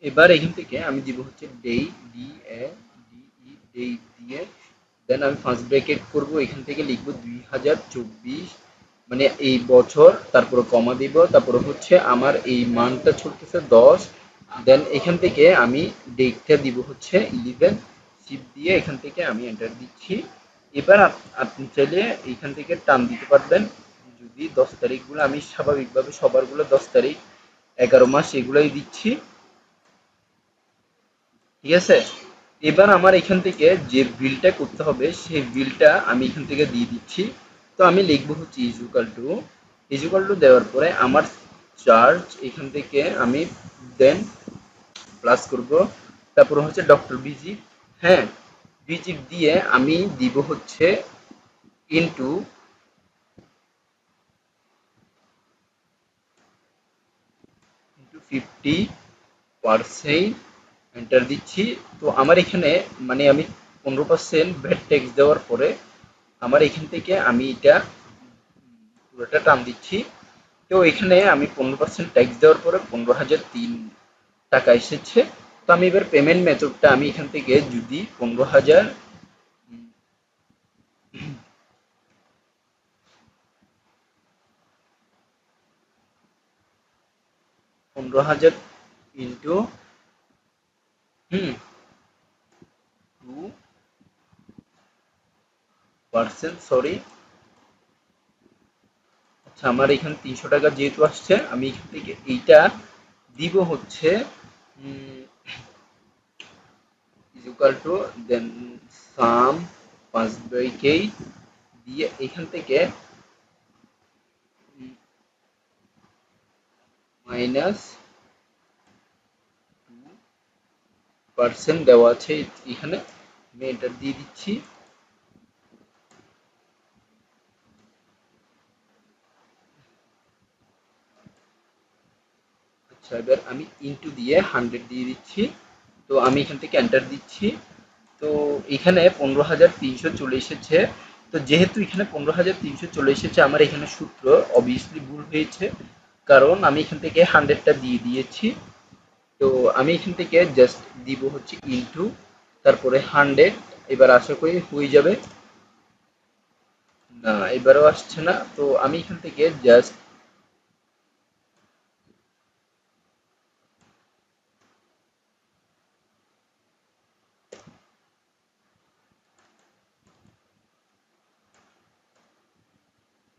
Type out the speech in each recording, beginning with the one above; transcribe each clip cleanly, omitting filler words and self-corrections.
এবার এখান থেকে আমি দিব হচ্ছে day, D A D E day দিয়ে দেন আমি ফার্স্ট ব্র্যাকেট করব, এখান থেকে লিখব 2024 মানে এই বছর, তারপরে কমা দিব, তারপরে হচ্ছে আমার এই মানটা চলতেছে 10, দেন এখান থেকে আমি ডেটটা দিব হচ্ছে 11, শিফট দিয়ে এখান থেকে আমি এন্টার দিচ্ছি। এবার আপনি চাইলে এখান থেকে টান দিতে পারবেন, যদি 10 তারিখগুলো আমি স্বাভাবিকভাবে সবারগুলো 10 তারিখ 11 মাস এগুলোই দিচ্ছি, ঠিক আছে। এবার আমার এখান থেকে যে বিলটা করতে হবে সেই বিলটা আমি এখান থেকে দিয়ে দিচ্ছি। তো আমি লিখবো হচ্ছে ইজুকাল টু দেওয়ার পরে আমার চার্জ এখান থেকে আমি দেন প্লাস করব, তারপর হচ্ছে ডক্টর ভিজিট, হ্যাঁ ভিজিট দিয়ে আমি দিব হচ্ছে ইনটু ইনটু 50% এন্টার দিচ্ছি। তো আমার এখানে মানে আমি 15% ভ্যাট ট্যাক্স দেওয়ার পরে আমার এখান থেকে আমি এটা পুরোটা টান দিচ্ছি। তো এখানে আমি 15% ট্যাক্স দেওয়ার পরে 15,003 টাকা এসেছে। তো আমি এবার পেমেন্ট মেথডটা আমি এখান থেকে যদি 15,000 ইন্টু হুম 2%, সরি, আচ্ছা আমার এখানে 300 টাকা যেহেতু আসছে আমি এখান থেকে এইটা দিব হচ্ছে ইকুয়াল টু দেন সাম 5/8 দিয়ে এখান থেকে মাইনাস 2% দেওয়া আছে এখানে, আমি এন্টার দিয়ে দিচ্ছি। আচ্ছা এবার আমি ইনটু দিয়ে 100 দিয়ে দিচ্ছি। তো আমি এখান থেকে এন্টার দিচ্ছি। তো এখানে 15,300 চলে এসেছে। তো যেহেতু এখানে 15,300 চলে এসেছে আমার এখানে সূত্র অবভিয়াসলি ভুল হয়েছে, কারণ আমি এখান থেকে 100টা দিয়ে দিয়েছি। তো আমি এখান থেকে জাস্ট দিব হচ্ছে ইনটু তারপরে 100, এবার আশা করি হয়ে যাবে। না এবারও আসছে না, তো আমি এখান থেকে জাস্ট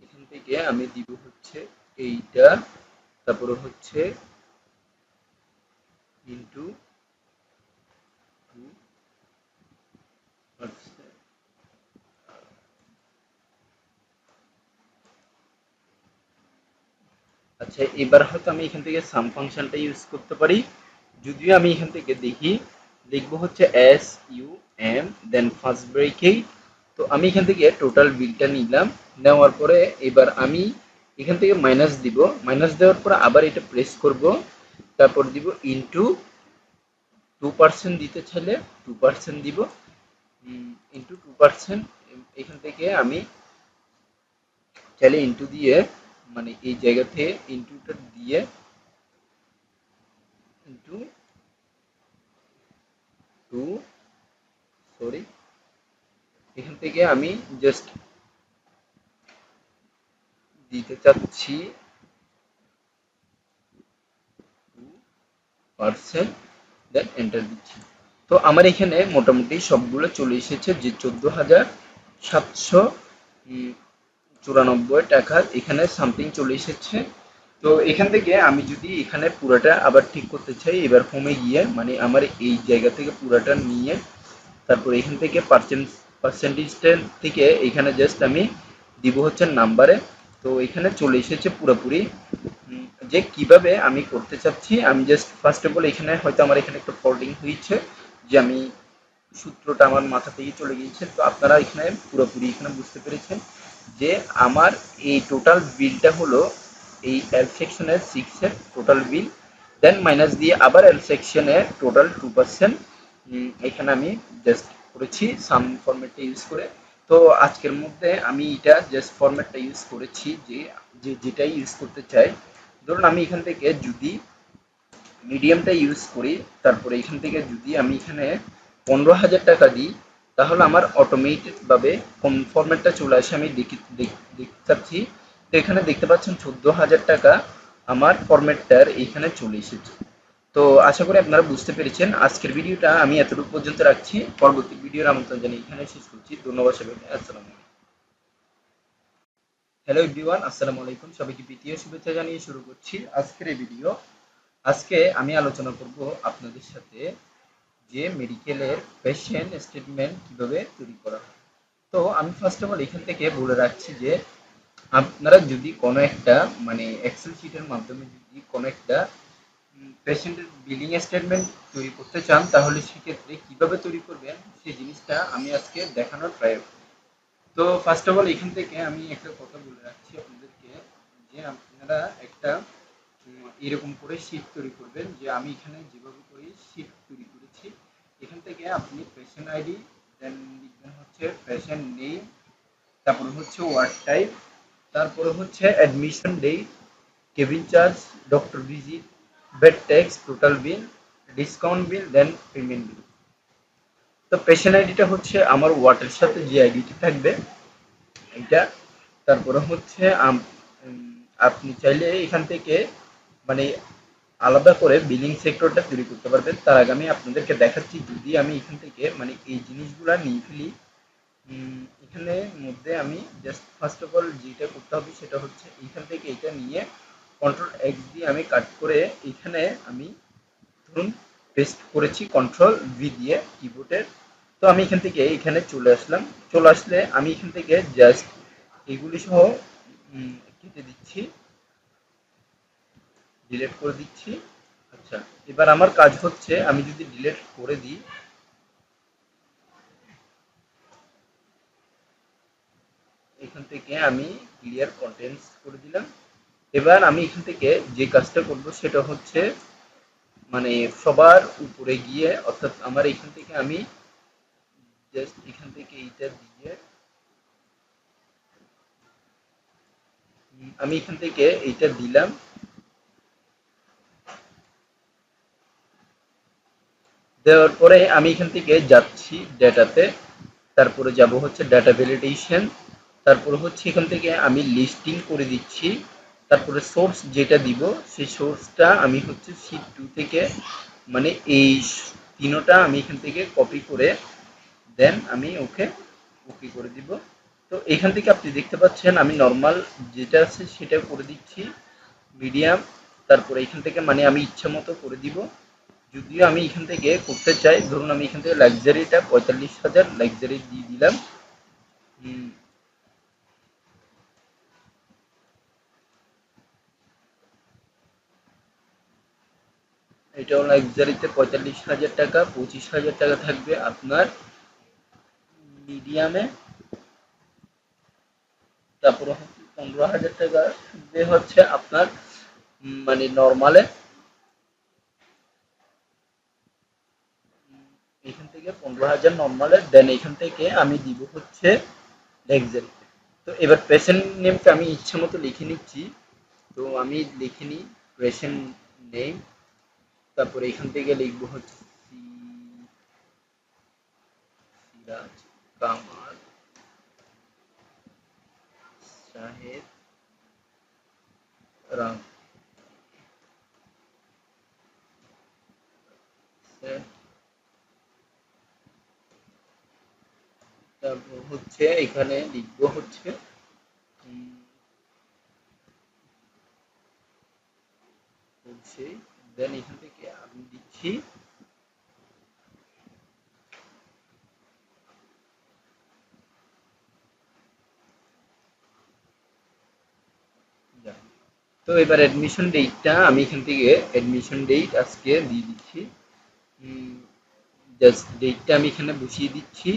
এখান থেকে আমি দিব হচ্ছে এইটা, তারপরে হচ্ছে ইনটু 2%। আচ্ছা এবার হয়তো আমি এখান থেকে সাম ফাংশনটা ইউজ করতে পারি, যদিও আমি এখান থেকে দেখি লিখবো হচ্ছে এস ইউ এম দেন ফার্স্ট ব্রেকেট। তো আমি এখান থেকে টোটাল বিলটা নিলাম, নেওয়ার পরে এবার আমি এখান থেকে মাইনাস দিব, মাইনাস দেওয়ার পরে আবার এটা প্রেস করব, তারপর দিব ইনটু 2% দিতে চাইলে 2% দিব, ইনটু 2%। এখান থেকে আমি চাইলে ইনটু দিয়ে মানে এই জায়গাতে ইনটুটা দিয়ে ইনটু 2, সরি, এখান থেকে আমি জাস্ট দিতে চাচ্ছি 2%, দেন এন্টার দিচ্ছি। তো আমার এখানে মোটামুটি সবগুলো চলে এসেছে, যে 14,794 টাকার এখানে সামথিং চলে এসেছে। তো এখান থেকে আমি যদি এখানে পুরাটা আবার ঠিক করতে চাই, এবার হোমে গিয়ে মানে আমার এই জায়গা থেকে পুরাটা নিয়ে তারপর এখান থেকে পার্সেন্টেজটা থেকে এখানে জাস্ট আমি দিব হচ্ছে নাম্বারে। তো এখানে চলে এসেছে পুরোপুরি যে কিভাবে আমি করতে চাচ্ছি। আমি জাস্ট ফার্স্ট অফ অল এখানে হয়তো আমার এখানে একটা ফল্টিং হয়েছে, যে আমি সূত্রটা আমার মাথা থেকে চলে গিয়েছে। তো আপনারা এখানে পুরোপুরি এখানে বুঝতে পেরেছেন যে আমার এই টোটাল বিলটা হলো এই এল সেকশনের 6 এর টোটাল বিল, দেন মাইনাস দিয়ে আবার এল সেকশনের টোটাল 2%। এখানে আমি জাস্ট করেছি সাম ফরম্যাটটা ইউজ করে। তো আজকের মধ্যে আমি এটা জাস্ট ফরম্যাটটা ইউজ করেছি যে যেটাই ইউজ করতে চাই। ধরুন আমি এখান থেকে যদি মিডিয়ামটা ইউজ করি, তারপরে এখান থেকে যদি আমি এখানে 15,000 টাকা দিই, তাহলে আমার অটোমেটেড ভাবে কোন ফরম্যাটটা চলে আসে আমি দেখতে চাচ্ছি। তো এখানে দেখতে পাচ্ছেন 14,000 টাকা আমার ফরম্যাটটার এখানে চলে এসেছে। তো আশা করি আপনারা বুঝতে পেরেছেন। আজকের ভিডিওটা আমি এতটুকু পর্যন্ত রাখছি। পরবর্তী ভিডিওর আমন্ত্রণ জানিয়ে এখানে শেষ করছি। ধন্যবাদ সবাইকে। আসসালামু আলাইকুম। হ্যালো এভরিওয়ান, আসসালামু আলাইকুম। সবাইকে প্রীতীয় শুভেচ্ছা জানিয়ে শুরু করছি আজকের এই ভিডিও। আজকে আমি আলোচনা করব আপনাদের সাথে যে মেডিকেলের পেশেন্ট স্টেটমেন্ট কিভাবে তৈরি করা হয়। তো আমি ফার্স্ট অফ অল এখান থেকে বলে রাখছি যে আপনারা যদি কোনো একটা মানে এক্সেল শিটের মাধ্যমে যদি কোনো একটা পেশেন্টের বিলিং স্টেটমেন্ট তৈরি করতে চান, তাহলে সেক্ষেত্রে কিভাবে তৈরি করবেন সেই জিনিসটা আমি আজকে দেখানোর ট্রাই করব। তো ফার্স্ট অফ অল এখান থেকে আমি একটা কথা বলে রাখছি আপনাদেরকে, যে আপনারা একটা এরকম করে শিট তৈরি করবেন, যে আমি এখানে যেভাবে করে শিট তৈরি করেছি। এখান থেকে আপনি পেশেন্ট আইডি, দেন লিখবেন হচ্ছে পেশেন্ট নেম, তারপরে হচ্ছে ওয়ার্ড টাইপ, তারপরে হচ্ছে admission date, cabin charge, doctor visit, bed tax, total bill, discount bill, then payment bill. তো পেশেন্ট আইডিটা হচ্ছে আমার ওয়ার্ডের সাথে যে আইডিটি থাকবে এইটা। তারপরে হচ্ছে আপনি চাইলে এখান থেকে মানে আলাদা করে বিলিং সেক্টরটা তৈরি করতে পারবেন। তার আগে আমি আপনাদেরকে দেখাচ্ছি, যদি আমি এখান থেকে মানে এই জিনিসগুলা নিয়ে ফেলি, এখানে মধ্যে আমি জাস্ট ফার্স্ট অফ অল যেটা করতে হবে সেটা হচ্ছে এখান থেকে এটা নিয়ে কন্ট্রোল এক্স দিয়ে আমি কাট করে এখানে আমি ধরুন পেস্ট করেছি কন্ট্রোল ভি দিয়ে কিবোর্ডের। তো আমি এখান থেকে এখানে চলে আসলাম। চলে আসলে আমি এখান থেকে জাস্ট এগুলি সহ কেটে দিচ্ছি, ডিলিট করে দিচ্ছি। আচ্ছা, এবার আমার কাজ হচ্ছে আমি যদি ডিলিট করে দিই, এখান থেকে আমি ক্লিয়ার কন্টেন্টস করে দিলাম। এবার আমি এখান থেকে যে কাজটা করব সেটা হচ্ছে মানে সবার উপরে গিয়ে, অর্থাৎ আমার এখান থেকে আমি জাস্ট এখান থেকে এইটা দিয়ে আমি এখান থেকে এইটা দিলাম। দেওয়ার পরে আমি এখান থেকে যাচ্ছি ডেটাতে, তারপরে যাব হচ্ছে ডেটা ভ্যালিডেশন, তারপরে হচ্ছে এখান থেকে আমি লিস্টিং করে দিচ্ছি। তারপরে সোর্স যেটা দিব সেই সোর্সটা আমি হচ্ছে শীট 2 থেকে মানে এই তিনোটা আমি এখান থেকে কপি করে দেন আমি ওকে ওকে করে দিব। তো এখান থেকে আপনি দেখতে পাচ্ছেন আমি নর্মাল যেটা আছে সেটা করে দিচ্ছি, মিডিয়াম, তারপরে এখান থেকে মানে আমি ইচ্ছা মতো করে দিব। যদিও আমি এখান থেকে করতে চাই, ধরুন আমি এখান থেকে লাক্সারিটা 45,000 লাক্সারি দিয়ে দিলাম। এটাও লাক্সারিতে 45,000 টাকা, 25,000 টাকা থাকবে আপনার মিডিয়ামে, তারপরে হচ্ছে 15,000 টাকা থাকবে হচ্ছে আপনার মানে নর্মালে। এখান থেকে 15,000 নর্মালে, দেন এখান থেকে আমি দিব হচ্ছে লাক্সারি। তো এবার পেশেন্ট নেমটা আমি ইচ্ছে মতো লিখে নিচ্ছি। তো আমি লিখে নিই পেশেন্ট নেম, তারপরে এখান থেকে লিখবো হচ্ছে সিরাজ কামাল শাহেদ রাম। তারপর হচ্ছে এখানে লিখবো হচ্ছে দেন এখান থেকে আমি দিচ্ছি যা। তো এবার অ্যাডমিশন ডেটটা আমি এখান থেকে অ্যাডমিশন ডেট আজকে দিয়ে দিচ্ছি। জাস্ট ডেটটা আমি এখানে বসিয়ে দিচ্ছি।